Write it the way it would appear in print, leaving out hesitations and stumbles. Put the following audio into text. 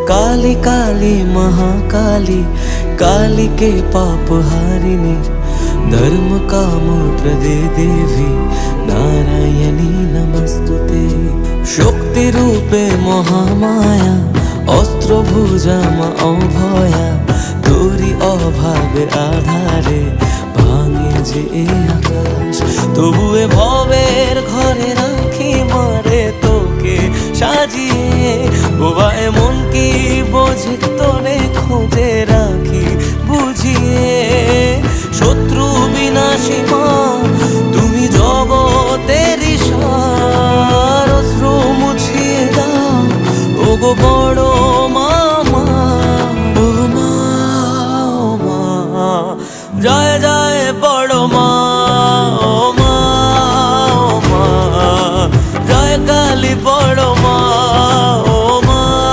काली काली महाकाली, काली के पाप हारिणी, धर्म काम प्रदे देवी नारायणी नमस्तुते। शक्ति रूपे महामाया, अस्त्र भुजा मा अभया, तोरी अभावे आधारे भांगे जे आकाश। तबुए भवेर घरे राखी मारे तोके সাজিয়ে, বোবা এমন কি বোঝে তোরে খুঁজে রাখি বুঝিয়ে। শত্রু বিনাশী মা তুমি জগতের সার, অশ্রু মুছিয়ে দাও ওগো বড়